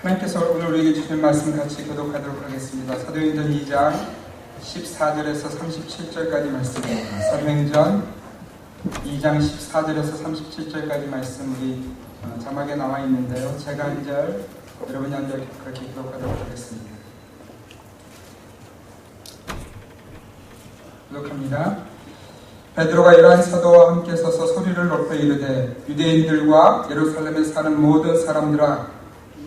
하나님께서 오늘 우리에게 주신 말씀 같이 교독하도록 하겠습니다. 사도행전 2장 14절에서 37절까지 말씀입니다. 사도행전 2장 14절에서 37절까지 말씀 우리 자막에 나와 있는데요. 제가 한 절, 여러분이 한 절 그렇게 교독하도록 하겠습니다. 교독합니다. 베드로가 이러한 사도와 함께 서서 소리를 높여 이르되 유대인들과 예루살렘에 사는 모든 사람들아,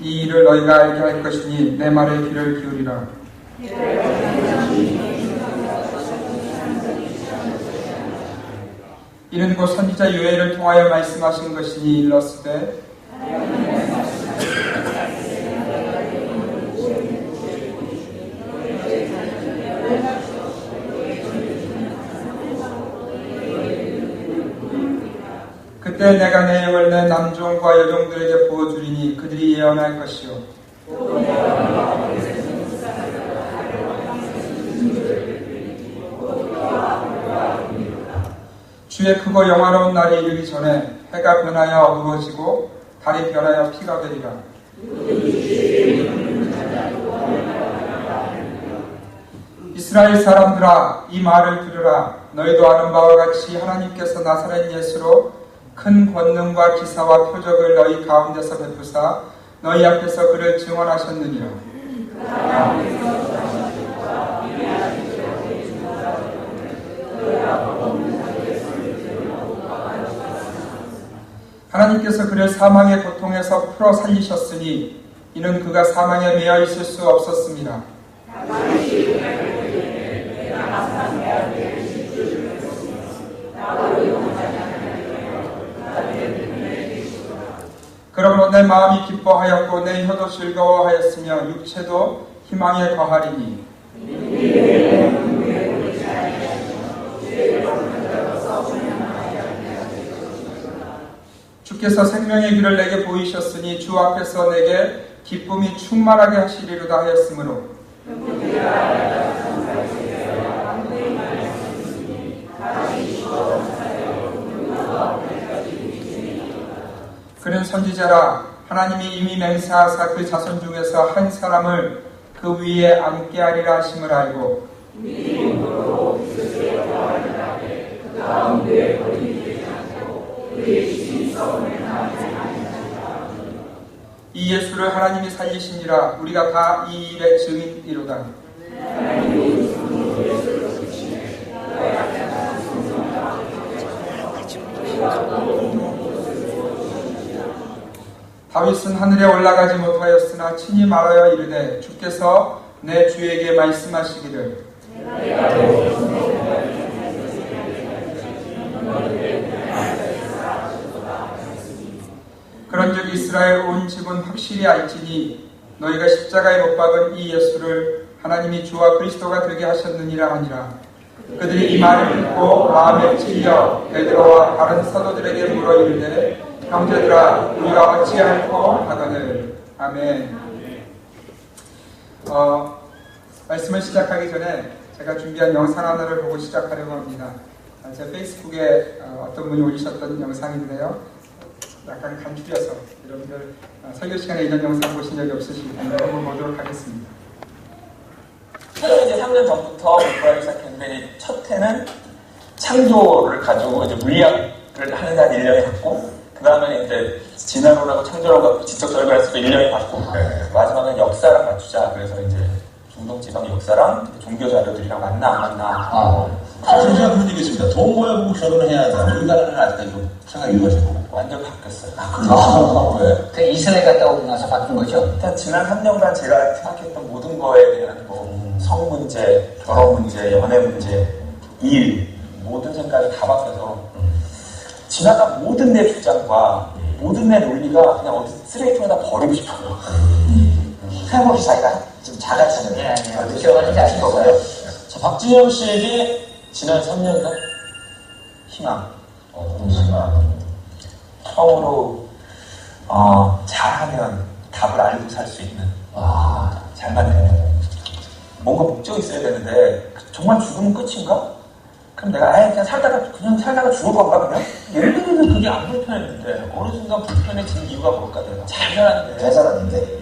이 일을 너희가 알게 할 것이니 내 말에 귀를 기울이라. 이는 곧 선지자 요엘을 통하여 말씀하신 것이니 일렀으되 그때 내가 내 영을 내 남종과 여종들에게 부어주리니 그들이 예언할 것이요 주의 크고 영화로운 날이 이르기 전에 해가 변하여 어두워지고 달이 변하여 피가 되리라. 이스라엘 사람들아, 이 말을 들으라. 너희도 아는 바와 같이 하나님께서 나사렛 예수로 큰 권능과 기사와 표적을 너희 가운데서 베푸사 너희 앞에서 그를 증언하셨느니라. 하나님께서 그를 사망의 고통에서 풀어 살리셨으니 이는 그가 사망에 매여 있을 수 없었습니다. 그러므로 내 마음이 기뻐하였고 내 혀도 즐거워하였으며 육체도 희망에 거하리니 주께서 생명의 길을 내게 보이셨으니 주 앞에서 내게 기쁨이 충만하게 하시리로다 하였으므로 그는 선지자라. 하나님이 이미 맹세하사 그 자손 중에서 한 사람을 그 위에 앉게 하리라 하심을 알고 이 예수를 하나님이 살리시니라. 우리가 다 이 일의 증인이로다. 다윗은 하늘에 올라가지 못하였으나 친히 말하여 이르되 주께서 내 주에게 말씀하시기를 그런즉 이스라엘 온 집은 확실히 알지니 너희가 십자가에 못 박은 이 예수를 하나님이 주와 그리스도가 되게 하셨느니라 하니라. 그들이 이 말을 듣고 마음에 찔려 베드로와 다른 사도들에게 물어 이르되 형제들아, 우리가 어찌할꼬 하거늘. 아멘. 말씀을 시작하기 전에 제가 준비한 영상 하나를 보고 시작하려고 합니다. 제 페이스북에 어떤 분이 올리셨던 영상인데요. 약간 간추려서 여러분들 설교 시간에 이런 영상 보신 적이 없으실 텐데 한번 보도록 하겠습니다. 이제 3년 전부터 공부하기 시작했는데 첫 해는 창조를 가지고 이제 물리학을 하는 한 1년에 갔고 그 다음에 이제 진화론하고 창조론하고 지적 결과에서도 1년에 받고 마지막은 역사랑 맞추자. 그래서 이제 중동지방 역사랑 종교 자료들이랑 맞나 안 맞나. 사실 제가 그런 얘기 있습니다. 돈 모여보고 결혼을 해야 하잖아요. 우리나라는 아직까지 좀 생각이 유하시고. 완전 바뀌었어요. 왜? 그 이스라엘 갔다 오고 나서 바뀐 거죠? 일단 지난 3년간 제가 생각했던 모든 거에 대한 성 문제, 결혼 문제, 연애 문제, 일, 모든 생각이 다 바뀌어서 지나간 모든 내 주장과 모든 내 논리가 그냥 어디 쓰레기통에다 버리고 싶어요. 생각없이 자기가 좀 작아지는 느껴가는지 아시겠어요? 자, 박진영 씨에게 지난 3년간 희망. 처음으로 잘하면 답을 알고 살 수 있는 잘만 되면 뭔가 목적이 있어야 되는데 정말 죽으면 끝인가? 그럼 내가 그냥 살다가 죽을 건가 그냥? 예를 들면 그게 안 불편했는데 어느 순간 불편해진 이유가 뭘까 내가 잘 살았는데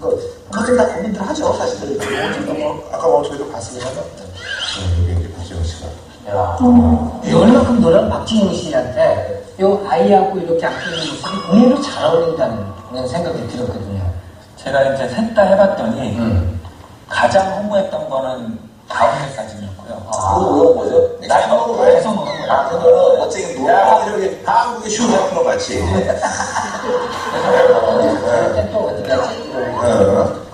한 번쯤 다 고민들 하죠, 사실. 아까 저희도 봤습니다. 여기 이제 박지영 씨가. 얼마큼 노래는 박진영 씨한테 요 아이하고 이렇게 아끼는 모습이 의외로 잘 어울린다는 그런 생각이 들었거든요. 제가 이제 셋 다 해봤더니 가장 허무했던 거는 다운힐 사진이었고요. 그거 뭐죠? 날 먹고 해서 노는 거예요. 그거는 어쨌든 이렇게 한국의 슈 같은 거 같이. 그때 또 어떻게 하지?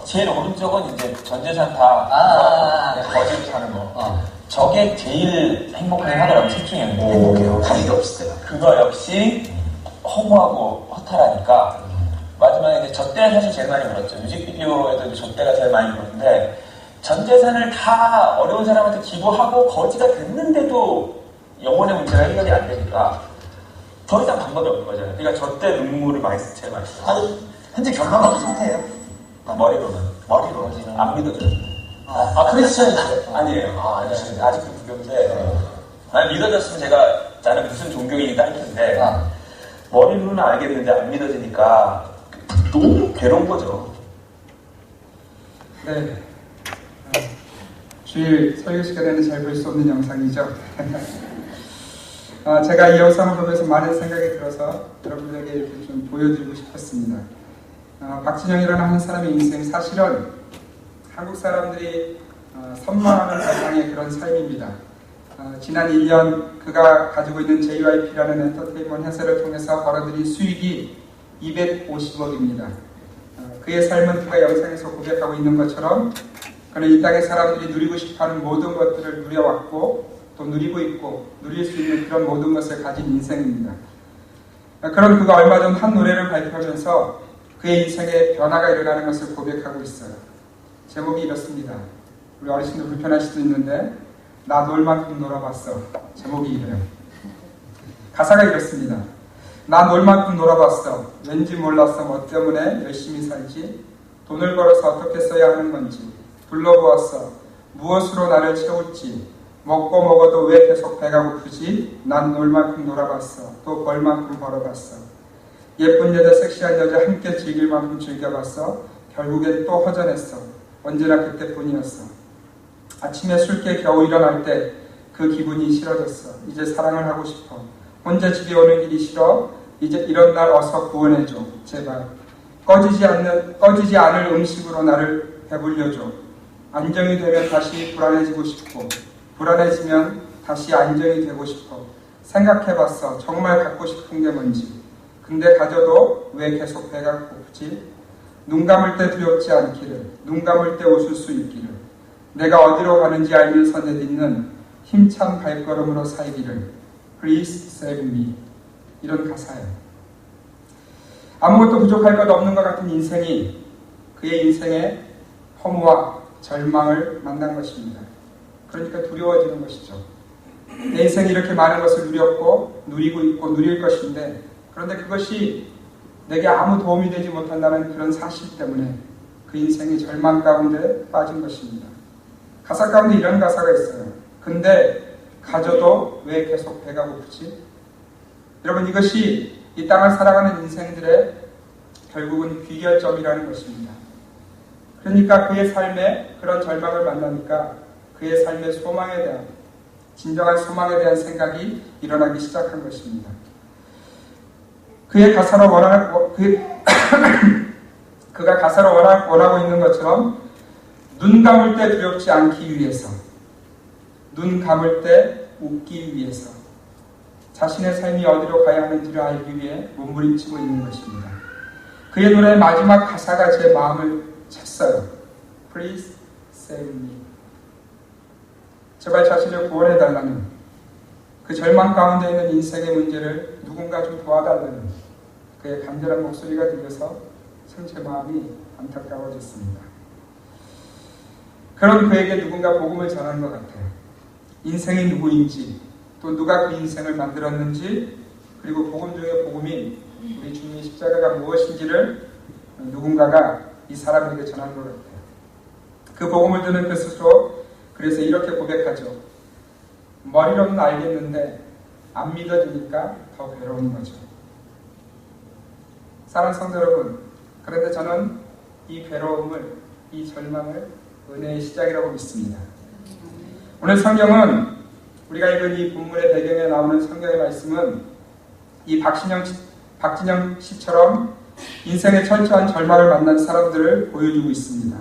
제일 오른쪽은 이제 전재산 다 거지로 사는 거. 저게 제일 행복하게 하더라고요. 셋 중에 행복해요. 다리가 없을 때가. 그거 역시 허무하고 허탈하니까 마지막에 이제 저 때 사실 제일 많이 울었죠. 뮤직비디오에도 이제 저 때가 제일 많이 울었는데 전 재산을 다 어려운 사람한테 기부하고 거지가 됐는데도 영혼의 문제가 해결이 안 되니까 더 이상 방법이 없는 거잖아요. 그러니까 저 때 눈물을 제일 많이 썼어요. 아니, 현재 결과가 어떤 상태예요? 머리로는 안 믿어져요. 크리스천이죠? 아니에요. 아직도 불교인데 믿어졌으면 나는 무슨 종교인이 딸 텐데 머리로는 알겠는데 안 믿어지니까 너무 괴로운 거죠. 네. 주일 설교 시간에는 잘 볼 수 없는 영상이죠. 제가 이 영상을 보면서 많은 생각이 들어서 여러분들에게 이렇게 좀 보여드리고 싶었습니다. 박진영이라는 한 사람의 인생, 사실은 한국 사람들이 선망하는 대상의 그런 삶입니다. 지난 1년 그가 가지고 있는 JYP라는 엔터테인먼트 회사를 통해서 벌어들인 수익이 250억입니다. 그의 삶은 그가 영상에서 고백하고 있는 것처럼 그는 이 땅의 사람들이 누리고 싶어하는 모든 것들을 누려왔고 또 누리고 있고 누릴 수 있는 그런 모든 것을 가진 인생입니다. 그런 그가 얼마 전 한 노래를 발표하면서 그의 인생에 변화가 일어나는 것을 고백하고 있어요. 제목이 이렇습니다. 우리 어르신들 불편할 수도 있는데 나 놀 만큼 놀아봤어. 제목이 이래요. 가사가 이렇습니다. 나 놀 만큼 놀아봤어. 왠지 몰랐어. 뭐 때문에 열심히 살지. 돈을 벌어서 어떻게 써야 하는 건지 둘러보았어. 무엇으로 나를 채울지. 먹고 먹어도 왜 계속 배가 고프지. 난 놀 만큼 놀아봤어. 또 벌 만큼 벌어봤어. 예쁜 여자, 섹시한 여자 함께 즐길 만큼 즐겨봤어. 결국엔 또 허전했어. 언제나 그때뿐이었어. 아침에 술깨 겨우 일어날 때 그 기분이 싫어졌어. 이제 사랑을 하고 싶어. 혼자 집에 오는 길이 싫어. 이제 이런 날 어서 구원해줘. 제발. 꺼지지 않을 음식으로 나를 배불려줘. 안정이 되면 다시 불안해지고 싶고 불안해지면 다시 안정이 되고 싶어. 생각해봤어. 정말 갖고 싶은 게 뭔지. 근데 가져도 왜 계속 배가 고프지? 눈 감을 때 두렵지 않기를. 눈 감을 때 웃을 수 있기를. 내가 어디로 가는지 알면서 내딛는 힘찬 발걸음으로 살기를. Please save me. 이런 가사예요. 아무것도 부족할 것 없는 것 같은 인생이 그의 인생의 허무와 절망을 만난 것입니다. 그러니까 두려워지는 것이죠. 내 인생이 이렇게 많은 것을 누렸고 누리고 있고 누릴 것인데 그런데 그것이 내게 아무 도움이 되지 못한다는 그런 사실 때문에 그 인생이 절망 가운데 빠진 것입니다. 가사 가운데 이런 가사가 있어요. 근데 가져도 왜 계속 배가 고프지? 여러분, 이것이 이 땅을 살아가는 인생들의 결국은 귀결점이라는 것입니다. 그러니까 그의 삶에 그런 절망을 만나니까 그의 삶의 소망에 대한, 진정한 소망에 대한 생각이 일어나기 시작한 것입니다. 그의 가사로 그가 가사로 원하고 있는 것처럼 눈 감을 때 두렵지 않기 위해서, 눈 감을 때 웃기 위해서, 자신의 삶이 어디로 가야 하는지를 알기 위해 몸부림치고 있는 것입니다. 그의 노래의 마지막 가사가 제 마음을 쳤어요. Please save me. 제발 자신을 구원해달라는, 그 절망 가운데 있는 인생의 문제를 누군가 좀 도와달라는 그의 간절한 목소리가 들려서 참 제 마음이 안타까워졌습니다. 그런 그에게 누군가 복음을 전하는 것 같아요. 인생이 누구인지, 또 누가 그 인생을 만들었는지, 그리고 복음 중에 복음인 우리 주님의 십자가가 무엇인지를 누군가가 이 사람에게 전하는 것 같아요. 그 복음을 듣는 그 스스로 그래서 이렇게 고백하죠. 머리로는 알겠는데 안 믿어지니까 더 괴로운 거죠. 사랑하는 성도 여러분, 그런데 저는 이 괴로움을, 이 절망을 은혜의 시작이라고 믿습니다. 오늘 성경은 우리가 읽은 이 본문의 배경에 나오는 성경의 말씀은 이 박진영 씨처럼 인생의 철저한 절망을 만난 사람들을 보여주고 있습니다.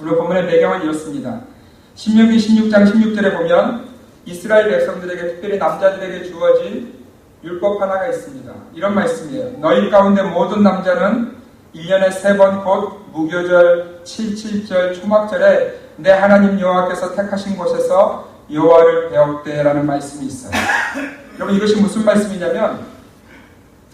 오늘 본문의 배경은 이렇습니다. 신명기 16장 16절에 보면 이스라엘 백성들에게, 특별히 남자들에게 주어진 율법 하나가 있습니다. 이런 말씀이에요. 너희 가운데 모든 남자는 1년에 3번 곧 무교절, 77절, 초막절에 내 하나님 여호와께서 택하신 곳에서 여호와를 배웠대라는 말씀이 있어요. 여러분, 이것이 무슨 말씀이냐면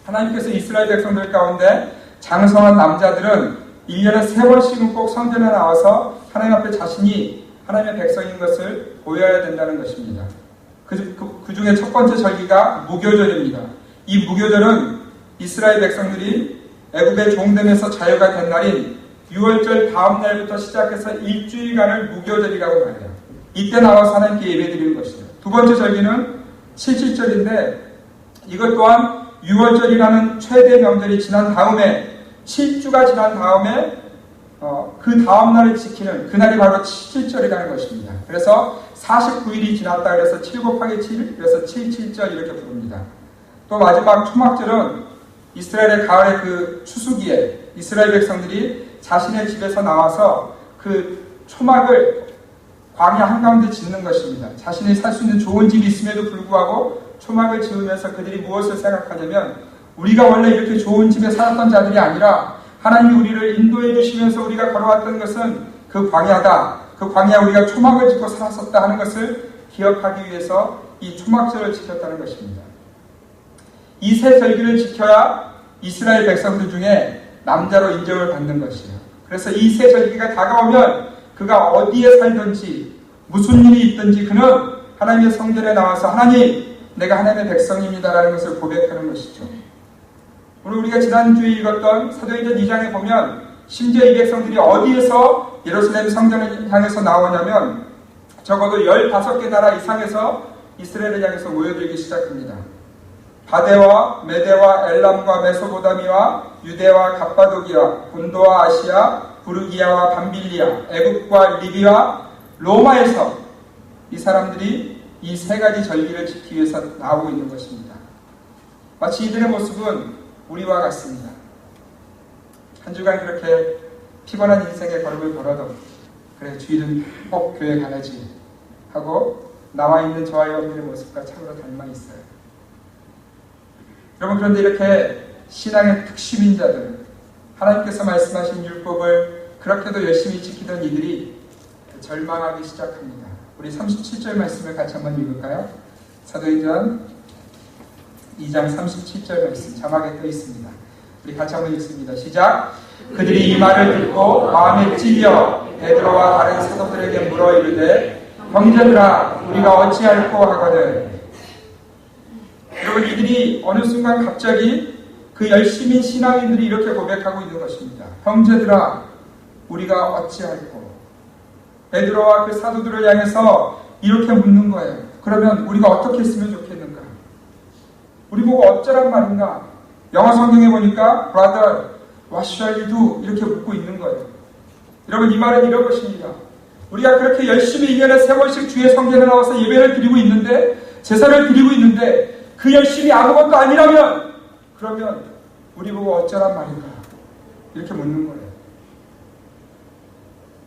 하나님께서 이스라엘 백성들 가운데 장성한 남자들은 1년에 3번씩은 꼭 성전에 나와서 하나님 앞에 자신이 하나님의 백성인 것을 보여야 된다는 것입니다. 그 중에 첫 번째 절기가 무교절입니다. 이 무교절은 이스라엘 백성들이 애굽의 종됨에서 자유가 된 날인 6월절 다음 날부터 시작해서 일주일간을 무교절이라고 말해요. 이때 나와서 하나님께 예배드리는 것이죠. 두 번째 절기는 77절인데 이것 또한 6월절이라는 최대 명절이 지난 다음에 7주가 지난 다음에 그 다음 날을 지키는 그날이 바로 77절이라는 것입니다. 그래서 49일이 지났다 그래서 7 곱하기 7 그래서 77절 이렇게 부릅니다. 또 마지막 초막절은 이스라엘의 가을의 그 추수기에 이스라엘 백성들이 자신의 집에서 나와서 그 초막을 광야 한가운데 짓는 것입니다. 자신이 살 수 있는 좋은 집이 있음에도 불구하고 초막을 지으면서 그들이 무엇을 생각하냐면 우리가 원래 이렇게 좋은 집에 살았던 자들이 아니라 하나님이 우리를 인도해 주시면서 우리가 걸어왔던 것은 그 광야다. 그 광야에 우리가 초막을 짓고 살았었다 하는 것을 기억하기 위해서 이 초막절을 지켰다는 것입니다. 이 세 절기를 지켜야 이스라엘 백성들 중에 남자로 인정을 받는 것이에요. 그래서 이 세 절기가 다가오면 그가 어디에 살든지 무슨 일이 있든지 그는 하나님의 성전에 나와서 하나님, 내가 하나님의 백성입니다라는 것을 고백하는 것이죠. 오늘 우리가 지난주에 읽었던 사도행전 2장에 보면 심지어 이 백성들이 어디에서 예루살렘 성전을 향해서 나오냐면 적어도 15개 나라 이상에서 이스라엘을 향해서 모여들기 시작합니다. 바데와 메데와 엘람과 메소포타미아, 유대와 갑바도기아, 본도와 아시아, 부르기아와 밤빌리아, 애굽과 리비아, 로마에서 이 사람들이 이 세 가지 절기를 지키기 위해서 나오고 있는 것입니다. 마치 이들의 모습은 우리와 같습니다. 한 주간 그렇게 피곤한 인생의 걸음을 걸어도 그래 주일은 꼭 교회 가야지 하고 나와 있는 저와 여러분들의 모습과 참으로 닮아 있어요. 여러분, 그런데 이렇게 신앙의 특심인 자들, 하나님께서 말씀하신 율법을 그렇게도 열심히 지키던 이들이 절망하기 시작합니다. 우리 37절 말씀을 같이 한번 읽을까요? 사도행전 2장 37절 말씀 자막에 떠 있습니다. 우리 같이 한번 읽습니다. 시작. 그들이 이 말을 듣고 마음에 찔려 베드로와 다른 사도들에게 물어 이르되 형제들아 우리가 어찌할꼬 하거든. 여러분, 이들이 어느 순간 갑자기 그 열심인 신앙인들이 이렇게 고백하고 있는 것입니다. 형제들아 우리가 어찌할꼬. 베드로와 그 사도들을 향해서 이렇게 묻는 거예요. 그러면 우리가 어떻게 했으면 좋겠는가? 우리 보고 어쩌란 말인가? 영어 성경에 보니까 brother, what shall we do? 이렇게 묻고 있는 거예요. 여러분, 이 말은 이런 것입니다. 우리가 그렇게 열심히 1년에 3번씩 주의 성전에 나와서 예배를 드리고 있는데, 제사를 드리고 있는데 그 열심이 아무것도 아니라면 그러면 우리 보고 어쩌란 말인가? 이렇게 묻는 거예요.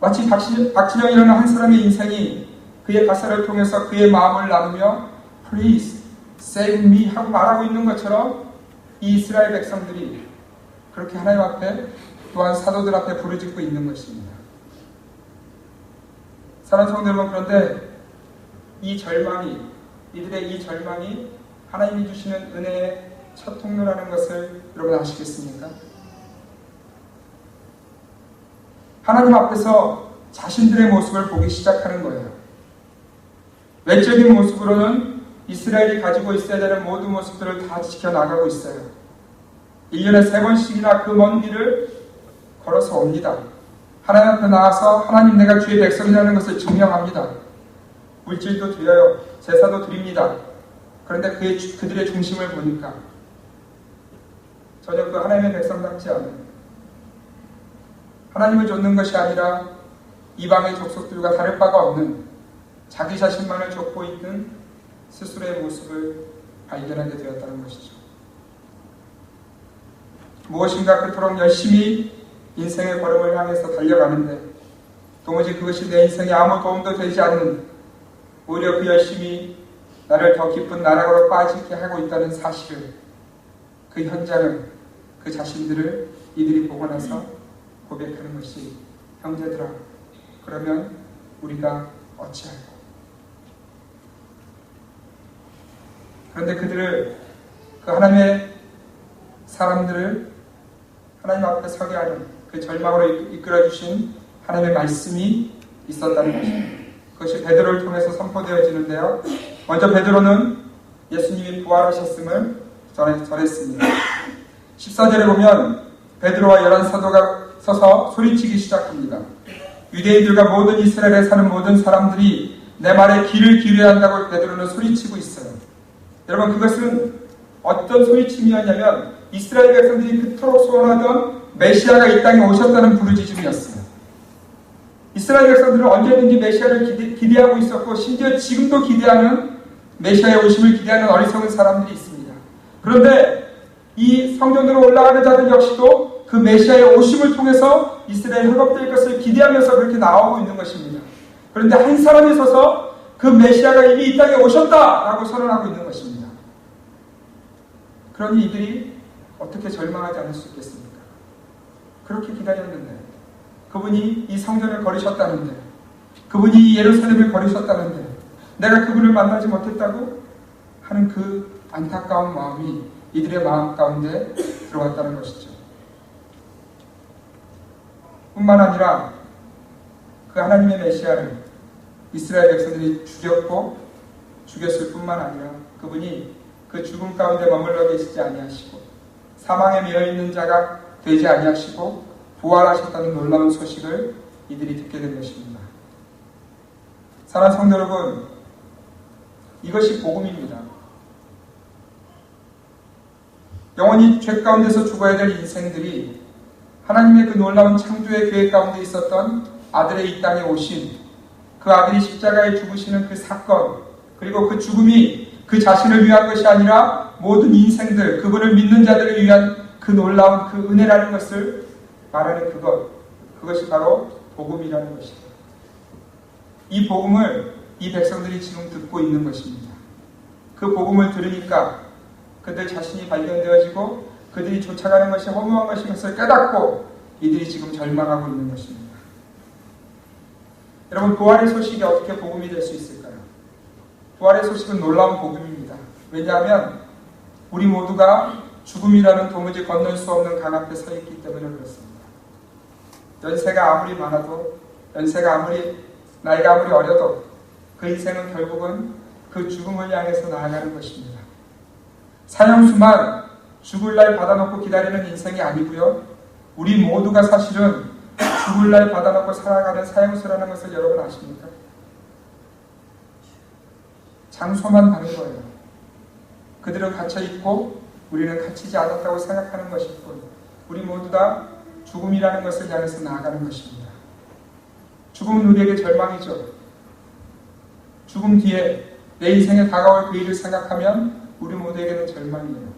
마치 박진영이라는 한 사람의 인생이 그의 가사를 통해서 그의 마음을 나누며 Please save me 하고 말하고 있는 것처럼 이 이스라엘 백성들이 그렇게 하나님 앞에 또한 사도들 앞에 부르짖고 있는 것입니다. 사랑하는 성도 여러분, 그런데 이들의 이 절망이 하나님이 주시는 은혜의 첫 통로라는 것을 여러분 아시겠습니까? 하나님 앞에서 자신들의 모습을 보기 시작하는 거예요. 외적인 모습으로는 이스라엘이 가지고 있어야 되는 모든 모습들을 다 지켜나가고 있어요. 1년에 3번씩이나 그 먼 길을 걸어서 옵니다. 하나님 앞에 나와서 하나님 내가 주의 백성이라는 것을 증명합니다. 물질도 드려요. 제사도 드립니다. 그런데 그들의 중심을 보니까 전혀 그 하나님의 백성답지 않은 하나님을 좇는 것이 아니라 이방의 족속들과 다를 바가 없는 자기 자신만을 좇고 있는 스스로의 모습을 발견하게 되었다는 것이죠. 무엇인가 그토록 열심히 인생의 걸음을 향해서 달려가는데 도무지 그것이 내 인생에 아무 도움도 되지 않는, 오히려 그 열심히 나를 더 깊은 나락으로 빠지게 하고 있다는 사실을, 그 현장을, 그 자신들을 이들이 보고 나서 고백하는 것이, 형제들아, 그러면 우리가 어찌할꼬. 그런데 그들을, 그 하나님의 사람들을 하나님 앞에 서게 하는 그 절망으로 이끌어주신 하나님의 말씀이 있었다는 것입니다. 그것이 베드로를 통해서 선포되어지는데요. 먼저 베드로는 예수님이 부활하셨음을 전했습니다. 14절에 보면 베드로와 11사도가 서서 소리치기 시작합니다. 유대인들과 모든 이스라엘에 사는 모든 사람들이 내 말에 귀를 기울여야 한다고 베드로는 소리치고 있어요. 여러분, 그것은 어떤 소리침이었냐면 이스라엘 백성들이 그토록 소원하던 메시아가 이 땅에 오셨다는 부르짖음이었어요. 이스라엘 백성들은 언제든지 메시아를 기대하고 있었고, 심지어 지금도 기대하는, 메시아의 오심을 기대하는 어리석은 사람들이 있습니다. 그런데 이 성전으로 올라가는 자들 역시도 그 메시아의 오심을 통해서 이스라엘 회복될 것을 기대하면서 그렇게 나오고 있는 것입니다. 그런데 한 사람이 서서 그 메시아가 이미 이 땅에 오셨다라고 선언하고 있는 것입니다. 그러니 이들이 어떻게 절망하지 않을 수 있겠습니까? 그렇게 기다렸는데, 그분이 이 성전을 거르셨다는데, 그분이 이 예루살렘을 거르셨다는데 내가 그분을 만나지 못했다고 하는 그 안타까운 마음이 이들의 마음 가운데 들어왔다는 것이죠. 뿐만 아니라 그 하나님의 메시아를 이스라엘 백성들이 죽였을 뿐만 아니라 그분이 그 죽음 가운데 머물러 계시지 아니하시고 사망에 매여있는 자가 되지 아니하시고 부활하셨다는 놀라운 소식을 이들이 듣게 된 것입니다. 사랑하는 성도 여러분, 이것이 복음입니다. 영원히 죄 가운데서 죽어야 될 인생들이 하나님의 그 놀라운 창조의 계획 가운데 있었던 아들의 이 땅에 오신, 그 아들이 십자가에 죽으시는 그 사건, 그리고 그 죽음이 그 자신을 위한 것이 아니라 모든 인생들, 그분을 믿는 자들을 위한 그 놀라운 그 은혜라는 것을 말하는 그것이 바로 복음이라는 것입니다. 이 복음을 이 백성들이 지금 듣고 있는 것입니다. 그 복음을 들으니까 그들 자신이 발견되어지고 그들이 쫓아가는 것이 허무한 것인 것을 깨닫고 이들이 지금 절망하고 있는 것입니다. 여러분, 부활의 소식이 어떻게 복음이 될 수 있을까요? 부활의 소식은 놀라운 복음입니다. 왜냐하면 우리 모두가 죽음이라는 도무지 건널 수 없는 강 앞에 서 있기 때문에 그렇습니다. 연세가 아무리 많아도, 나이가 아무리 어려도 그 인생은 결국은 그 죽음을 향해서 나아가는 것입니다. 사형수만 죽을 날 받아놓고 기다리는 인생이 아니고요. 우리 모두가 사실은 죽을 날 받아놓고 살아가는 사형수라는 것을 여러분 아십니까? 장소만 다른 거예요. 그들은 갇혀있고 우리는 갇히지 않았다고 생각하는 것일 뿐, 우리 모두 다 죽음이라는 것을 향해서 나아가는 것입니다. 죽음은 우리에게 절망이죠. 죽음 뒤에 내 인생에 다가올 그 일을 생각하면 우리 모두에게는 절망이에요.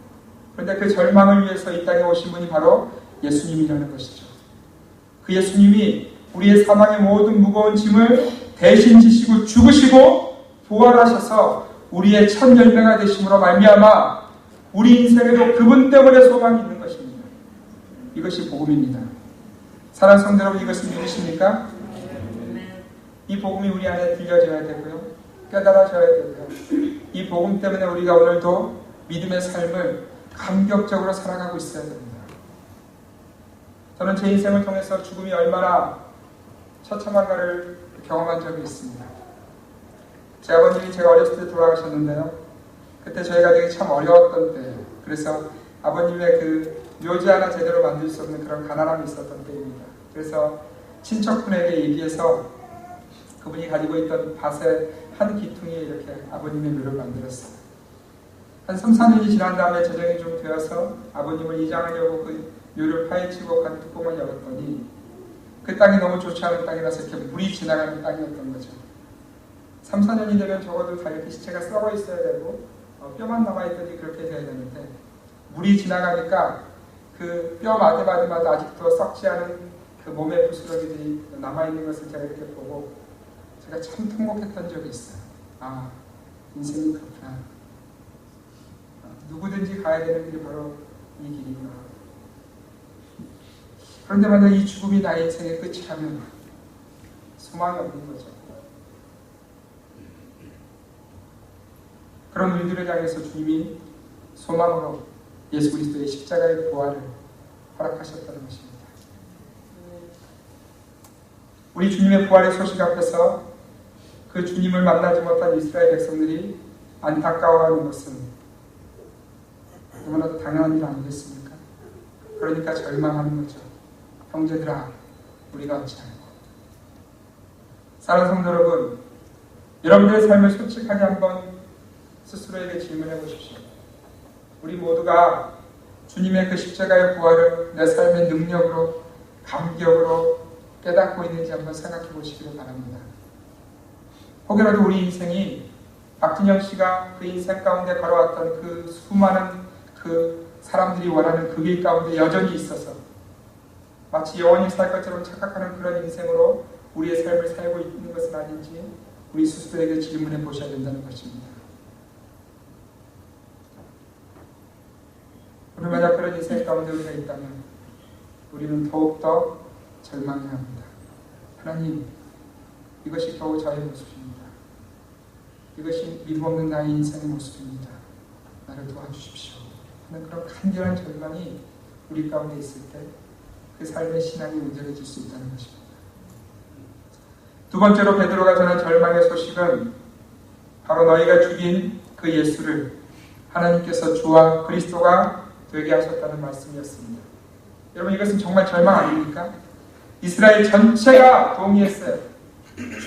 그런데 그 절망을 위해서 이 땅에 오신 분이 바로 예수님이라는 것이죠. 그 예수님이 우리의 사망의 모든 무거운 짐을 대신 지시고 죽으시고 부활하셔서 우리의 첫 열매가 되심으로 말미암아 우리 인생에도 그분 때문에 소망이 있는 것입니다. 이것이 복음입니다. 사랑하는 성도 여러분, 이것을 믿으십니까? 이 복음이 우리 안에 들려져야 되고요. 깨달아져야 되고요. 이 복음 때문에 우리가 오늘도 믿음의 삶을 감격적으로 살아가고 있어야 됩니다. 저는 제 인생을 통해서 죽음이 얼마나 처참한가를 경험한 적이 있습니다. 제 아버님이 제가 어렸을 때 돌아가셨는데요. 그때 저희 가정이 참 어려웠던 때예요. 그래서 아버님의 그 묘지 하나 제대로 만들 수 없는 그런 가난함이 있었던 때입니다. 그래서 친척분에게 얘기해서 그분이 가지고 있던 밭의 한 기퉁이에 이렇게 아버님의 묘를 만들었어요. 한 3, 4년이 지난 다음에 재정이 좀 되어서 아버님을 이장하려고 그 묘를 파헤치고 간 뚜껑을 열었더니 그 땅이 너무 좋지 않은 땅이라서 이렇게 물이 지나가는 땅이었던 거죠. 3, 4년이 되면 적어도 다 이렇게 시체가 썩어 있어야 되고 뼈만 남아있더니 그렇게 돼야 되는데 물이 지나가니까 그 뼈 마디마디마다 아직도 썩지 않은 그 몸의 부스러기들이 남아있는 것을 제가 이렇게 보고 제가 참 통곡했던 적이 있어요. 아, 인생이 그렇구나. 누구든지 가야 되는 길이 바로 이 길이구나. 그런데 만약 이 죽음이 나의 인생의 끝이라면 소망이 없는 거죠. 그런 우리들을 향해서 주님이 소망으로 예수 그리스도의 십자가의 부활을 허락하셨다는 것입니다. 우리 주님의 부활의 소식 앞에서 그 주님을 만나지 못한 이스라엘 백성들이 안타까워하는 것은 너무나도 당연한 일 아니겠습니까? 그러니까 절망하는 거죠. 형제들아, 우리가 어찌하고. 사랑하는 성도 여러분, 여러분들의 삶을 솔직하게 한번 스스로에게 질문해 보십시오. 우리 모두가 주님의 그 십자가의 부활을 내 삶의 능력으로, 감격으로 깨닫고 있는지 한번 생각해 보시기를 바랍니다. 혹여라도 우리 인생이 박진영 씨가 그 인생 가운데 걸어왔던 그 수많은 그 사람들이 원하는 그 길 가운데 여전히 있어서 마치 영원히 살 것처럼 착각하는 그런 인생으로 우리의 삶을 살고 있는 것은 아닌지 우리 스스로에게 질문해 보셔야 된다는 것입니다. 우리 만약 그런 인생 가운데 우리가 있다면 우리는 더욱더 절망해야 합니다. 하나님, 이것이 겨우 저의 모습입니다. 이것이 믿음 없는 나의 인생의 모습입니다. 나를 도와주십시오. 하는 그런 간절한 절망이 우리 가운데 있을 때 그 삶의 신앙이 온전해질 수 있다는 것입니다. 두 번째로 베드로가 전한 절망의 소식은 바로 너희가 죽인 그 예수를 하나님께서 주와 그리스도가 되게 하셨다는 말씀이었습니다. 여러분, 이것은 정말 절망 아닙니까? 이스라엘 전체가 동의했어요.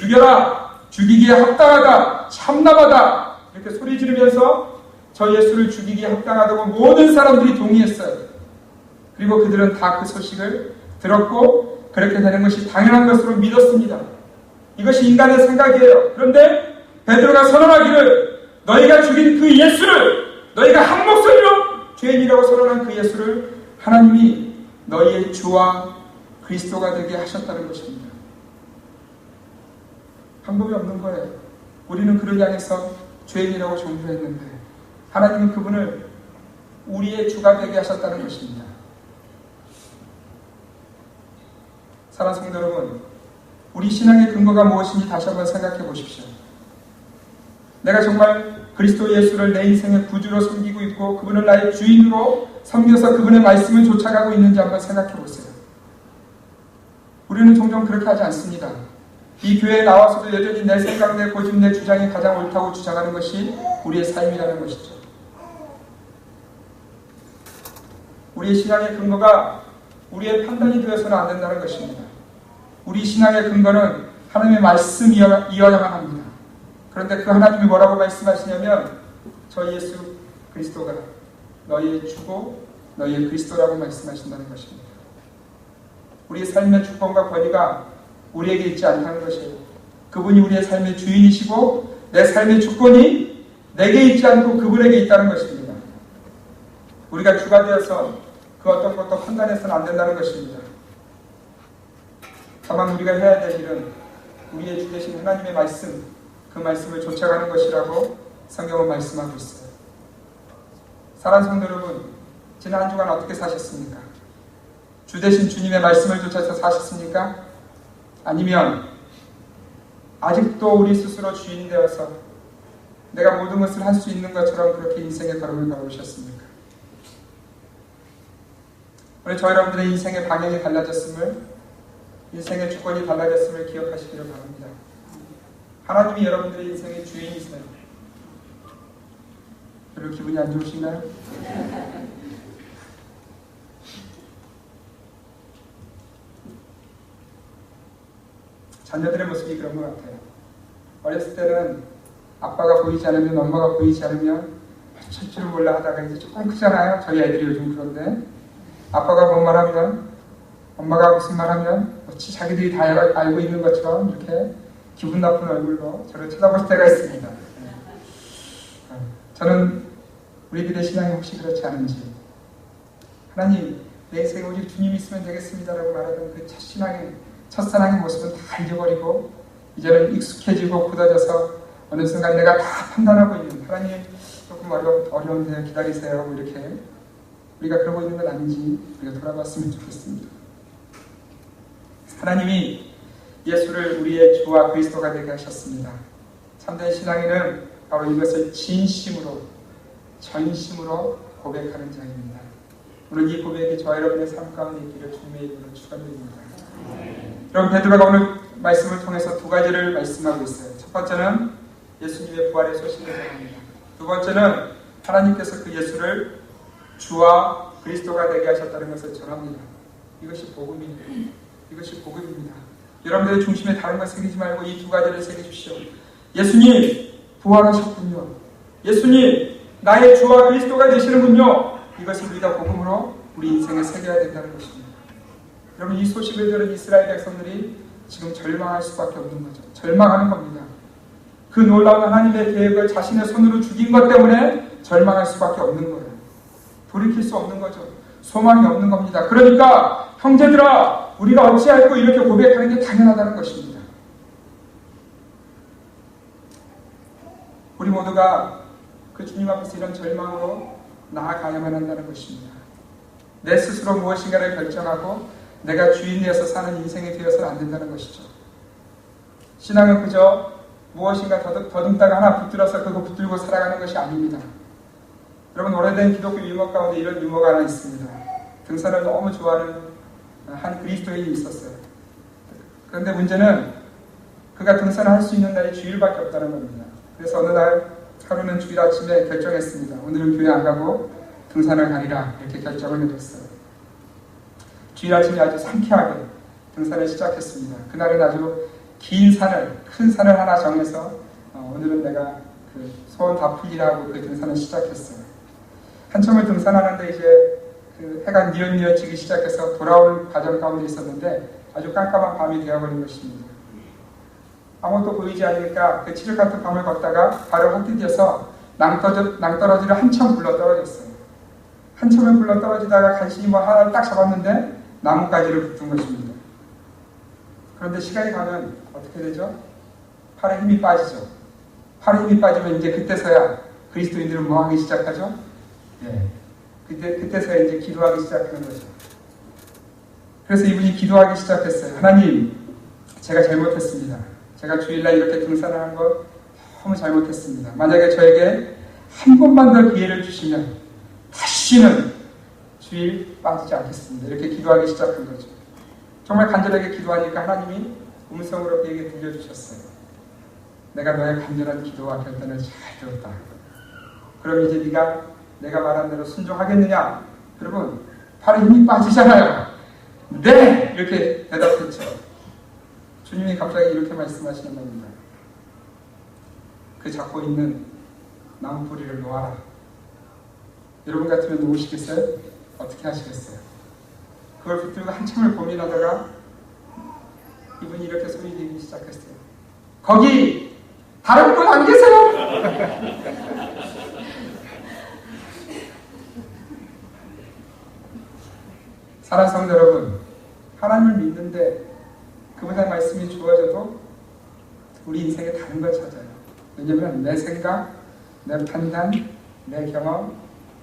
죽여라! 죽이기에 합당하다! 참남하다! 이렇게 소리 지르면서 저 예수를 죽이기에 합당하다고 모든 사람들이 동의했어요. 그리고 그들은 다 그 소식을 들었고 그렇게 되는 것이 당연한 것으로 믿었습니다. 이것이 인간의 생각이에요. 그런데 베드로가 선언하기를 너희가 죽인 그 예수를, 너희가 한 목소리로 죄인이라고 선언한 그 예수를 하나님이 너희의 주와 그리스도가 되게 하셨다는 것입니다. 방법이 없는 거예요. 우리는 그를 향해서 죄인이라고 정죄했는데 하나님은 그분을 우리의 주가 되게 하셨다는 것입니다. 사랑하는 성도 여러분, 우리 신앙의 근거가 무엇인지 다시 한번 생각해 보십시오. 내가 정말 그리스도 예수를 내 인생의 구주로 섬기고 있고 그분을 나의 주인으로 섬겨서 그분의 말씀을 쫓아가고 있는지 한번 생각해 보세요. 우리는 종종 그렇게 하지 않습니다. 이 교회에 나와서도 여전히 내 생각, 내 고집, 내 주장이 가장 옳다고 주장하는 것이 우리의 삶이라는 것이죠. 우리의 신앙의 근거가 우리의 판단이 되어서는 안 된다는 것입니다. 우리 신앙의 근거는 하나님의 말씀이어야만 합니다. 그런데 그 하나님이 뭐라고 말씀하시냐면 저 예수 그리스도가 너희의 주고 너희의 그리스도라고 말씀하신다는 것입니다. 우리의 삶의 주권과 권위가 우리에게 있지 않다는 것이에요. 그분이 우리의 삶의 주인이시고 내 삶의 주권이 내게 있지 않고 그분에게 있다는 것입니다. 우리가 주가 되어서 그 어떤 것도 판단해서는 안 된다는 것입니다. 다만 우리가 해야 될 일은 우리의 주 되신 하나님의 말씀, 그 말씀을 쫓아가는 것이라고 성경은 말씀하고 있어요. 사랑하는 성도 여러분, 지난 한 주간 어떻게 사셨습니까? 주 되신 주님의 말씀을 쫓아서 사셨습니까? 아니면 아직도 우리 스스로 주인 되어서 내가 모든 것을 할 수 있는 것처럼 그렇게 인생의 걸음을 걸어오셨습니까? 오늘 저 여러분들의 인생의 방향이 달라졌음을, 인생의 주권이 달라졌음을 기억하시기를 바랍니다. 하나님이 여러분들의 인생의 주인이세요. 별로 기분이 안 좋으신가요? 자녀들의 모습이 그런 것 같아요. 어렸을 때는 아빠가 보이지 않으면, 엄마가 보이지 않으면 칠 줄을 몰라 하다가 이제 조금 크잖아요. 저희 애들이 요즘 그런데 아빠가 뭔 말하면 엄마가 무슨 말하면 마치 자기들이 다 알고 있는 것처럼 이렇게 기분 나쁜 얼굴로 저를 쳐다볼 때가 있습니다. 저는 우리들의 신앙이 혹시 그렇지 않은지, 하나님 내 인생에 오직 주님 있으면 되겠습니다라고 말하던 그 첫사랑의 모습은 다 잊어버리고 이제는 익숙해지고 굳어져서 어느 순간 내가 다 판단하고 있는, 하나님 조금 어려운데요, 기다리세요, 뭐 이렇게 우리가 그러고 있는 건 아닌지 우리가 돌아봤으면 좋겠습니다. 하나님이 예수를 우리의 주와 그리스도가 되게 하셨습니다. 참된 신앙인은 바로 이것을 진심으로, 전심으로 고백하는 자입니다. 오늘 이 고백이 저와 여러분의 삶 가운데 있기를 주님의 이름으로 축원드립니다. 여러분, 베드로가 오늘 말씀을 통해서 두 가지를 말씀하고 있어요. 첫 번째는 예수님의 부활의 소식을 전합니다. 두 번째는 하나님께서 그 예수를 주와 그리스도가 되게 하셨다는 것을 전합니다. 이것이 복음입니다. 이것이 복음입니다. 여러분들의 중심에 다른 것 새기지 말고 이 두 가지를 새겨주시오. 예수님 부활하셨군요. 예수님 나의 주와 그리스도가 되시는군요. 이것을 우리가 복음으로 우리 인생에 새겨야 된다는 것입니다. 여러분, 이 소식을 들은 이스라엘 백성들이 지금 절망할 수밖에 없는 거죠. 절망하는 겁니다. 그 놀라운 하나님의 계획을 자신의 손으로 죽인 것 때문에 절망할 수밖에 없는 거예요. 돌이킬 수 없는 거죠. 소망이 없는 겁니다. 그러니까 형제들아, 우리가 어찌할꼬 이렇게 고백하는 게 당연하다는 것입니다. 우리 모두가 그 주님 앞에서 이런 절망으로 나아가야만 한다는 것입니다. 내 스스로 무엇인가를 결정하고 내가 주인 되어서 사는 인생이 되어서는 안 된다는 것이죠. 신앙은 그저 무엇인가 더듬다가 하나 붙들어서 그거 붙들고 살아가는 것이 아닙니다. 여러분, 오래된 기독교 유머 가운데 이런 유머가 하나 있습니다. 등산을 너무 좋아하는 한 그리스도인이 있었어요. 그런데 문제는 그가 등산을 할 수 있는 날이 주일밖에 없다는 겁니다. 그래서 어느 날 하루는 주일 아침에 결정했습니다. 오늘은 교회 안 가고 등산을 가리라, 이렇게 결정을 내렸어요. 주일 아침에 아주 상쾌하게 등산을 시작했습니다. 그날은 아주 긴 산을, 큰 산을 하나 정해서 오늘은 내가 그 소원 다 풀리라고 그 등산을 시작했어요. 한참을 등산하는데 이제 그 해가 뉘엿뉘엿 지기 시작해서 돌아오는 과정 가운데 있었는데 아주 깜깜한 밤이 되어버린 것입니다. 아무것도 보이지 않으니까 그 칠흑 같은 밤을 걷다가 바로 헛디뎌서 낭떠러지를 한참 굴러 떨어졌어요. 한참을 굴러 떨어지다가 간신히 뭐 하나를 딱 잡았는데 나뭇가지를 붙은 것입니다. 그런데 시간이 가면 어떻게 되죠? 팔에 힘이 빠지죠. 팔에 힘이 빠지면 이제 그때서야 그리스도인들은 뭐 하기 시작하죠? 그때서야 이제 기도하기 시작하는 거죠. 그래서 이분이 기도하기 시작했어요. 하나님, 제가 잘못했습니다. 제가 주일날 이렇게 등산을 한 거 너무 잘못했습니다. 만약에 저에게 한 번만 더 기회를 주시면 다시는 주일 빠지지 않겠습니다. 이렇게 기도하기 시작한 거죠. 정말 간절하게 기도하니까 하나님이 음성으로 그에게 들려주셨어요. 내가 너의 간절한 기도와 결단을 잘 들었다. 그럼 이제 네가 내가 말한 대로 순종하겠느냐? 여러분, 팔에 힘이 빠지잖아요. 네! 이렇게 대답했죠. 주님이 갑자기 이렇게 말씀하시는 겁니다. 그 잡고 있는 나무 뿌리를 놓아라. 여러분 같으면 놓으시겠어요? 어떻게 하시겠어요? 그걸 붙들고 한참을 고민하다가 이분이 이렇게 소리 내기 시작했어요. 거기 다른 분 안 계세요? 사랑하는 성도 여러분, 하나님을 믿는데 그분의 말씀이 주어져도 우리 인생에 다른 걸 찾아요. 왜냐하면 내 생각, 내 판단, 내 경험,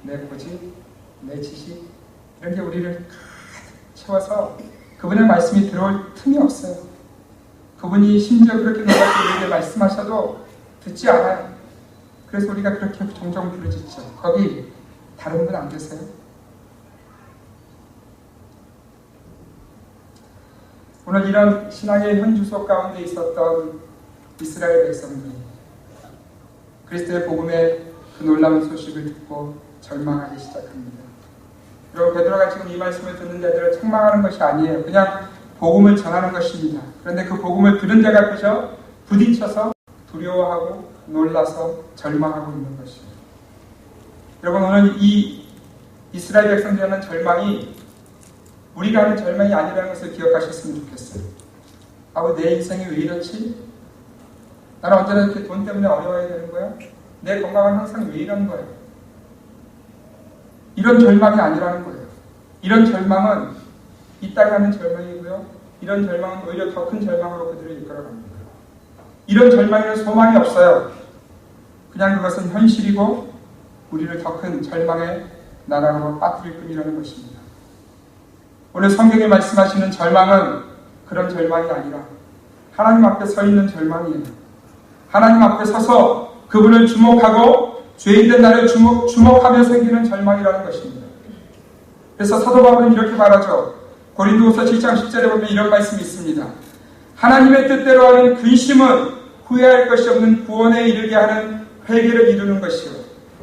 내 고집, 내 지식, 이런 게 우리를 가득 채워서 그분의 말씀이 들어올 틈이 없어요. 그분이 심지어 그렇게 놀랍게 우리에게 말씀하셔도 듣지 않아요. 그래서 우리가 그렇게 종종 부르짖죠. 거기 다른 분 안 계세요? 오늘 이런 신앙의 현주소 가운데 있었던 이스라엘 백성들, 그리스도의 복음의 그 놀라운 소식을 듣고 절망하기 시작합니다. 여러분, 베드로가 지금 이 말씀을 듣는 자들을 책망하는 것이 아니에요. 그냥 복음을 전하는 것입니다. 그런데 그 복음을 들은 자가 그저 부딪혀서 두려워하고 놀라서 절망하고 있는 것입니다. 여러분, 오늘 이 이스라엘 백성들의 절망이 우리가 하는 절망이 아니라는 것을 기억하셨으면 좋겠어요. 내 인생이 왜 이렇지? 나는 언제나 이렇게 돈 때문에 어려워야 되는 거야? 내 건강은 항상 왜 이런 거야? 이런 절망이 아니라는 거예요. 이런 절망은 이 땅에 하는 절망이고요. 이런 절망은 오히려 더 큰 절망으로 그들을 이끌어갑니다. 이런 절망에는 소망이 없어요. 그냥 그것은 현실이고 우리를 더 큰 절망의 나락으로 빠뜨릴 뿐이라는 것입니다. 오늘 성경이 말씀하시는 절망은 그런 절망이 아니라 하나님 앞에 서 있는 절망이에요. 하나님 앞에 서서 그분을 주목하고 죄인된 나를 주목하며 생기는 절망이라는 것입니다. 그래서 사도 바울은 이렇게 말하죠. 고린도후서 7장 10절에 보면 이런 말씀이 있습니다. 하나님의 뜻대로 하는 근심은 후회할 것이 없는 구원에 이르게 하는 회개를 이루는 것이요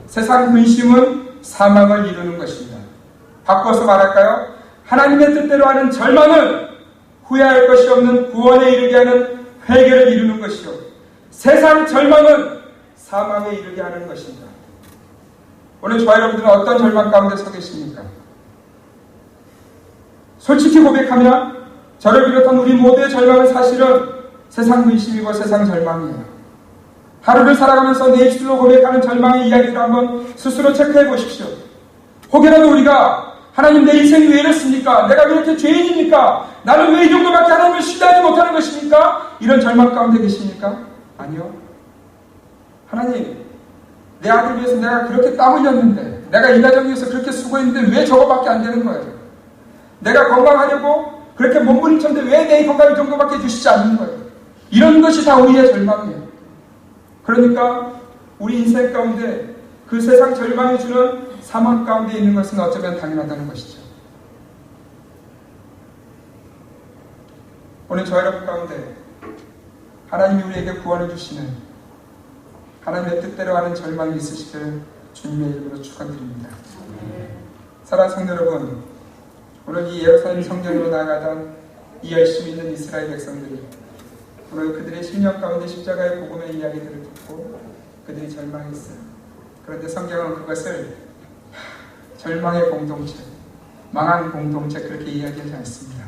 세상 근심은 사망을 이루는 것입니다. 바꿔서 말할까요? 하나님의 뜻대로 하는 절망은 후회할 것이 없는 구원에 이르게 하는 회개를 이루는 것이요 세상 절망은 사망에 이르게 하는 것입니다. 오늘 저와 여러분들은 어떤 절망 가운데 서 계십니까? 솔직히 고백하면 저를 비롯한 우리 모두의 절망은 사실은 세상 근심이고 세상 절망이에요. 하루를 살아가면서 내 입술로 고백하는 절망의 이야기를 한번 스스로 체크해 보십시오. 혹여라도 우리가 하나님 내 인생이 왜 이랬습니까? 내가 왜 이렇게 죄인입니까? 나는 왜 이 정도밖에 하나님을 신뢰하지 못하는 것입니까? 이런 절망 가운데 계십니까? 아니요. 하나님, 내 아들 위해서 내가 그렇게 땀 흘렸는데, 내가 이 가정 위해서 그렇게 수고했는데 왜 저거밖에 안 되는 거예요? 내가 건강하려고 그렇게 몸부림쳤는데 왜 내 건강 이 정도밖에 주시지 않는 거예요? 이런 것이 다 우리의 절망이에요. 그러니까 우리 인생 가운데 그 세상 절망이 주는 사망 가운데 있는 것은 어쩌면 당연하다는 것이죠. 오늘 저 여러분 가운데 하나님이 우리에게 구원을 주시는 하나님의 뜻대로 하는 절망이 있으시기를 주님의 이름으로 축원드립니다. 사랑하는 성도 여러분, 오늘 이 예루살렘 성전으로 나아가던 이 열심히 있는 이스라엘 백성들이 오늘 그들의 심령 가운데 십자가의 복음의 이야기들을 듣고 그들이 절망했어요. 그런데 성경은 그것을 절망의 공동체, 망한 공동체 그렇게 이야기하지 않습니다.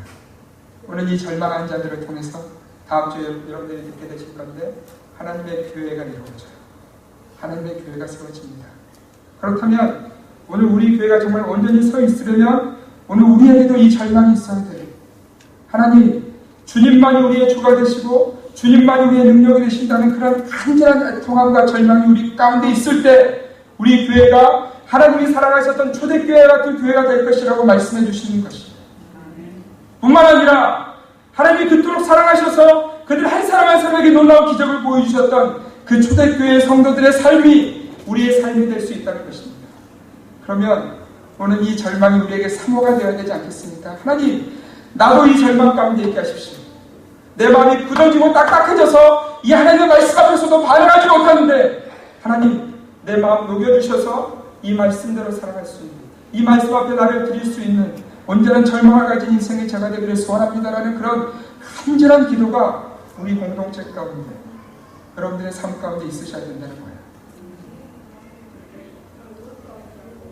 오늘 이 절망한 자들을 통해서 다음 주에 여러분들이 듣게 되실 건데 하나님의 교회가 이루어져요. 하나님의 교회가 세워집니다. 그렇다면 오늘 우리 교회가 정말 온전히 서 있으려면 오늘 우리에게도 이 절망이 있어야 돼요. 하나님, 주님만이 우리의 주가 되시고 주님만이 우리의 능력이 되신다는 그런 간절한 통함과 절망이 우리 가운데 있을 때 우리 교회가 하나님이 사랑하셨던 초대교회 같은 교회가 될 것이라고 말씀해 주시는 것입니다. 뿐만 아니라 하나님이 그토록 사랑하셔서 그들 한 사람 한 사람에게 놀라운 기적을 보여주셨던 그 초대교회의 성도들의 삶이 우리의 삶이 될 수 있다는 것입니다. 그러면 오늘 이 절망이 우리에게 사모가 되어야 되지 않겠습니까? 하나님, 나도 이 절망 가운데 있게 하십시오. 내 마음이 굳어지고 딱딱해져서 이 하나님의 말씀 앞에서도 반응하지 못하는데 하나님, 내 마음 녹여주셔서 이 말씀대로 살아갈 수 있는, 이 말씀 앞에 나를 드릴 수 있는 온전한 절망을 가진 인생의 제가 되기를 소원합니다라는 그런 간절한 기도가 우리 공동체 가운데, 여러분들의 삶 가운데 있으셔야 된다는 거예요.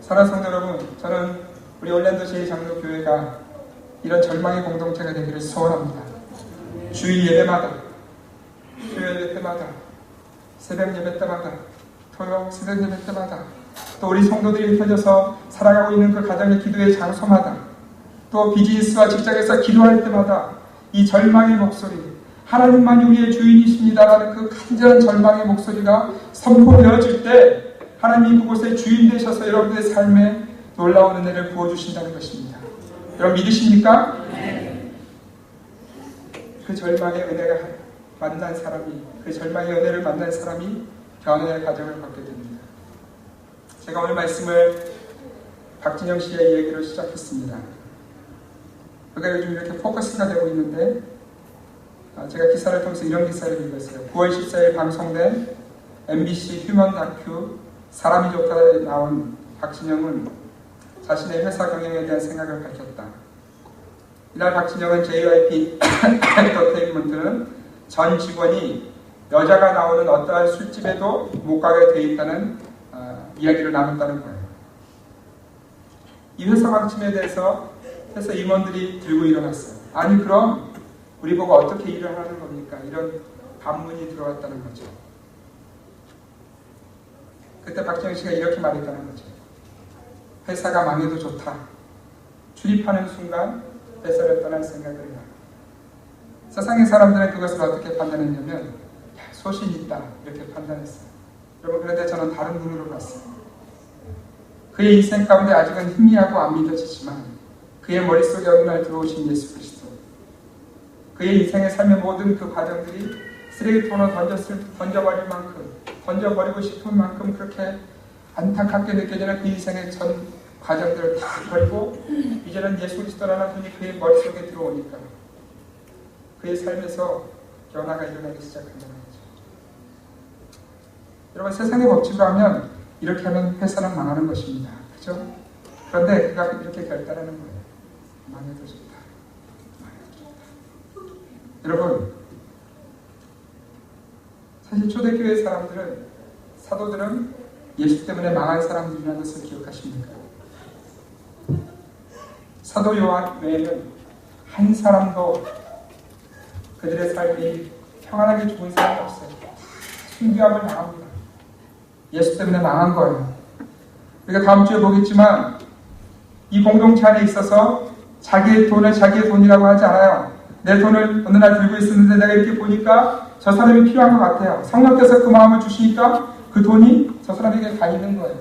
사랑하는 성도 여러분, 저는 우리 올랜도 제2장로교회가 이런 절망의 공동체가 되기를 소원합니다. 주일 예배마다, 수요일 예배 때마다, 새벽 예배 때마다, 토요 새벽 예배 때마다, 또 우리 성도들이 펴져서 살아가고 있는 그 가정의 기도의 장소마다, 또 비즈니스와 직장에서 기도할 때마다 이 절망의 목소리, 하나님만이 우리의 주인이십니다라는 그 간절한 절망의 목소리가 선포되어질 때 하나님이 그곳에 주인 되셔서 여러분들의 삶에 놀라운 은혜를 부어주신다는 것입니다. 여러분 믿으십니까? 그 절망의 은혜가 만난 사람이, 그 절망의 은혜를 만난 사람이 변화의 과정을 걷게 됩니다. 제가 오늘 말씀을 박진영 씨의 얘기로 시작했습니다. 그가 요즘 이렇게 포커스가 되고 있는데 제가 기사를 통해서 이런 기사를 읽었어요. 9월 14일 방송된 MBC 휴먼 다큐 사람이 좋다에 나온 박진영은 자신의 회사 경영에 대한 생각을 밝혔다. 이날 박진영은 JYP 엔터테인먼트는 전 직원이 여자가 나오는 어떠한 술집에도 못 가게 돼 있다는 이야기를 나눴다는 거예요. 이 회사 방침에 대해서 해서 임원들이 들고 일어났어요. 아니 그럼 우리 보고 어떻게 일을 하는 겁니까? 이런 반문이 들어왔다는 거죠. 그때 박정희 씨가 이렇게 말했다는 거죠. 회사가 망해도 좋다. 출입하는 순간 회사를 떠날 생각을 해라. 세상의 사람들은 그것을 어떻게 판단했냐면 소신 있다 이렇게 판단했어요. 여러분 그런데 저는 다른 눈으로 봤어요. 그의 인생 가운데 아직은 희미하고 안 믿어지지만 그의 머릿속에 어느 날 들어오신 예수 그리스도, 그의 인생의 삶의 모든 그 과정들이 쓰레기통으로 던져버릴 만큼, 던져버리고 싶은 만큼 그렇게 안타깝게 느껴지는 그 인생의 전 과정들을 다 버리고 이제는 예수 그리스도라는 분이 그의 머릿속에 들어오니까 그의 삶에서 변화가 일어나기 시작한다는 거죠. 여러분 세상의 법칙으로 하면 이렇게 하면 회사는 망하는 것입니다. 그죠? 그런데 그가 이렇게 결단하는 거예요. 망해도 좋다. 망해도 좋다. 여러분 사실 초대교회 사람들은, 사도들은 예수 때문에 망한 사람들이라는 것을 기억하십니까? 사도 요한 외에는 한 사람도 그들의 삶이 평안하게 죽은 사람이 없어요. 순교함을 당합니다. 예수 때문에 망한 거예요. 우리가 다음 주에 보겠지만 이 공동체 안에 있어서 자기의 돈을 자기의 돈이라고 하지 않아요. 내 돈을 어느 날 들고 있었는데 내가 이렇게 보니까 저 사람이 필요한 것 같아요. 성령께서 그 마음을 주시니까 그 돈이 저 사람에게 가 있는 거예요.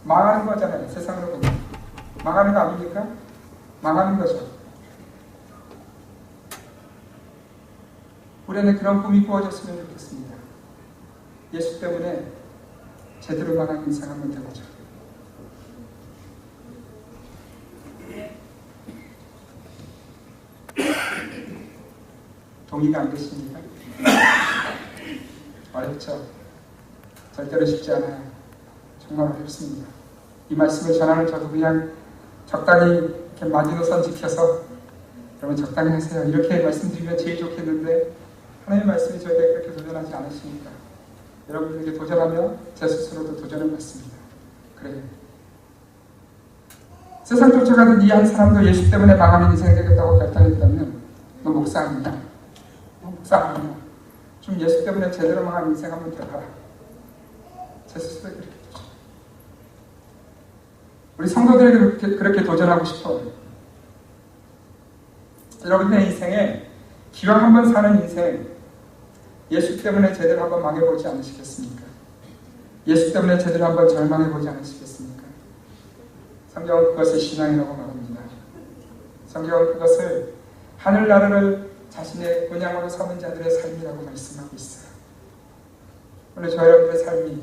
망하는 거잖아요. 세상으로 보면. 망하는 거 아닙니까? 망하는 거죠. 우리는 그런 꿈이 꾸어졌으면 좋겠습니다. 예수 때문에 제대로 망한 인생 한번 해보자. 동의가 안 되십니까? 어렵죠? 절대로 쉽지 않아요. 정말 어렵습니다. 이 말씀을 전하는 저도 그냥 적당히 이렇게 마지노선 지켜서 여러분 적당히 하세요. 이렇게 말씀드리면 제일 좋겠는데 하나님의 말씀이 저에게 그렇게 도전하지 않으시니까 여러분들에게 도전하며 제 스스로도 도전을 받습니다. 그래요. 세상 쫓아가던 이 한 사람도 예수 때문에 망하는 인생이 되겠다고 결단했다면 너 목사 아니냐? 너 목사 아니냐? 좀 예수 때문에 제대로 망한 인생 한번 되어봐라. 제 스스로에 그렇게 도전. 우리 성도들에게 그렇게 도전하고 싶어요. 여러분의 인생에 기왕 한번 사는 인생, 예수 때문에 제대로 한번 망해보지 않으시겠습니까? 예수 때문에 제대로 한번 절망해보지 않으시겠습니까? 성경은 그것을 신앙이라고 말합니다. 성경은 그것을 하늘나라를 자신의 본향으로 삼은 자들의 삶이라고 말씀하고 있어요. 오늘 저 여러분의 삶이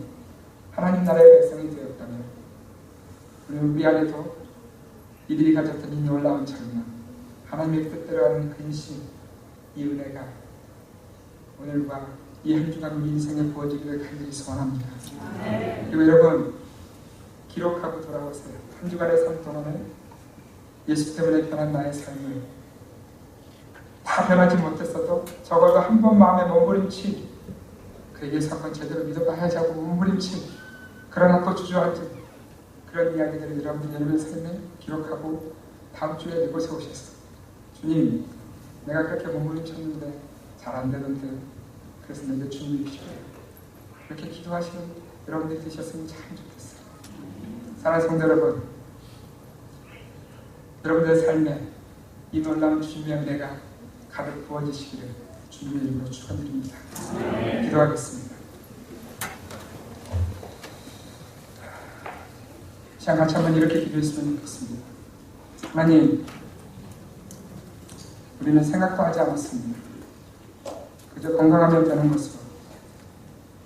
하나님 나라의 백성이 되었다면 우리 안에도 이들이 가졌던 이 놀라운 절망, 하나님의 뜻대로 하는 근심, 이 은혜가 오늘과 이 한 주간 우리 인생에 부어지기를 간절히 소원합니다. 그리고 여러분 기록하고 돌아오세요. 한 주간의 삶 동안에 예수 때문에 변한 나의 삶을 다 변하지 못했어도 적어도 한 번 마음에 몸부림치 그에게서 한번 제대로 믿어봐야지 하고 몸부림치 그러나 또 주저앉은 그런 이야기들을 여러분의 삶에 기록하고 다음 주에 이곳에 오셔서 주님 내가 그렇게 몸부림쳤는데 잘 안 되던데 그래서 내게 주님이 필요해요. 이렇게 기도하시는 여러분들이 되셨으면 참 좋겠어요. 사랑하는 성도 여러분, 여러분들의 삶에 이 놀라운 주님의 은혜가 가득 부어지시기를 주님의 이름으로 축원드립니다. 기도하겠습니다. 시간 같이 한번 이렇게 기도했으면 좋겠습니다. 하나님, 우리는 생각도 하지 않았습니다. 그저 건강하면 되는 것으로,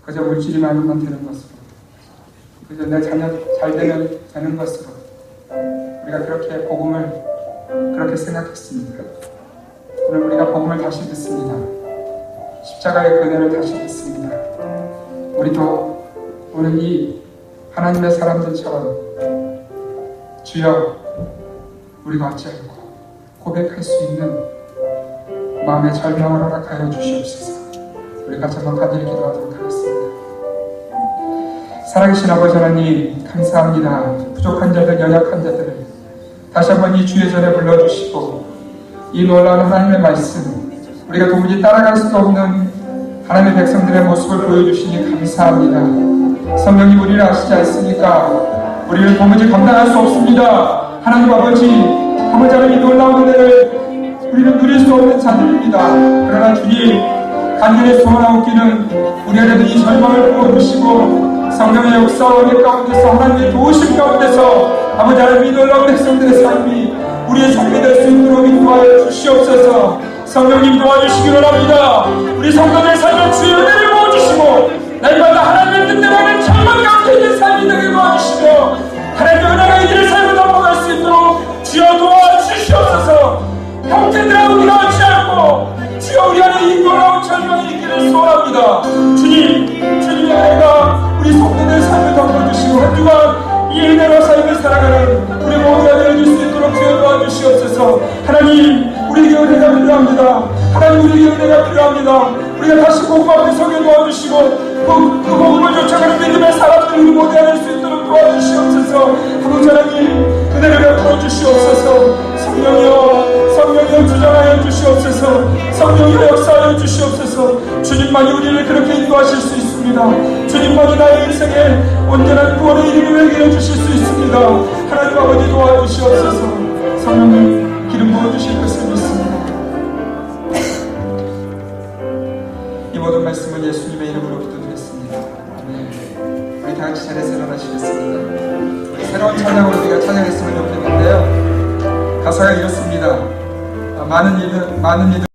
그저 물질이 많으면 되는 것으로, 그저 내 자녀 잘 되는 것으로 우리가 그렇게 복음을 그렇게 생각했습니다. 오늘 우리가 복음을 다시 듣습니다. 십자가의 은혜를 다시 듣습니다. 우리도 오늘 이 하나님의 사람들처럼 주여 우리가 어찌하고 고백할 수 있는 마음의 절망을 허락하여 주시옵소서. 우리 같이 한번 간절히 기도하도록 하겠습니다. 살아계신 아버지 하나님 감사합니다. 부족한 자들, 연약한 자들을 다시 한번 이 주의 전에 불러주시고 이 놀라운 하나님의 말씀, 우리가 도무지 따라갈 수 없는 하나님의 백성들의 모습을 보여주시니 감사합니다. 성령님, 우리를 아시지 않습니까? 우리를 도무지 감당할 수 없습니다. 하나님 아버지, 아버지 하나님, 이 놀라운 은혜를 우리는 누릴 수 없는 자들입니다. 그러나 주님, 간절히 소원하옵기는 우리 안에도 이 절망을 부어주시고 성령의 역사와 은혜 가운데서, 하나님의 도우심 가운데서 아버지 하나님, 이 놀라운 백성들의 삶이 우리의 삶이 될 수 있도록 인도하여 주시옵소서. 성령님 도와주시기를 합니다. 우리 성도들 삶에 주의 은혜를 부어주시고 날마다 하나님의 뜻대로 하는 절망 가운데 있는 삶이 되게 도와주시며 하나님의 은혜가 이들의 삶을 넘어갈 수 있도록 주여 도와주시옵소서. 형제들아, 우리가 어찌 않고 주여 우리 안에 이 놀라운 절망이 있기를 소원합니다. 주님의 은혜가 우리 성도들의 삶을 덮어주시고 한 주간 이 은혜로 삶을 살아가는 우리 모두가 되어줄 수 있도록 주여 도와주시옵소서. 하나님, 우리에게 은혜가 필요합니다. 하나님, 우리에게 은혜가 필요합니다. 우리가 다시 복음 앞에 서게 도와주시고 그 복음을 쫓아가는 믿음의 사람들을 우리 모두 해낼 수 있도록 도와주시옵소서. 아버지 하나님, 은혜를 베풀어 주시옵소서. 성령이여 주장하여 주시옵소서. 성령이여 역사하여 주시옵소서. 주님만이 우리를 그렇게 인도하실 수 있습니다. 주님만이 나의 인생에 온전한 구원의 이름을 외게 주실 수 있습니다. 하나님 아버지 도와주시옵소서. 성령님 기름 부어주실 것을 믿습니다. 이 모든 말씀은 예수님의 이름으로 기도드렸습니다. 아멘. 우리 다같이 자리에서 일어나시겠습니다. 우리 새로운 찬양으로 우리가 찬양했으면 좋겠는데요, 가사가 이렇습니다. 많은 이들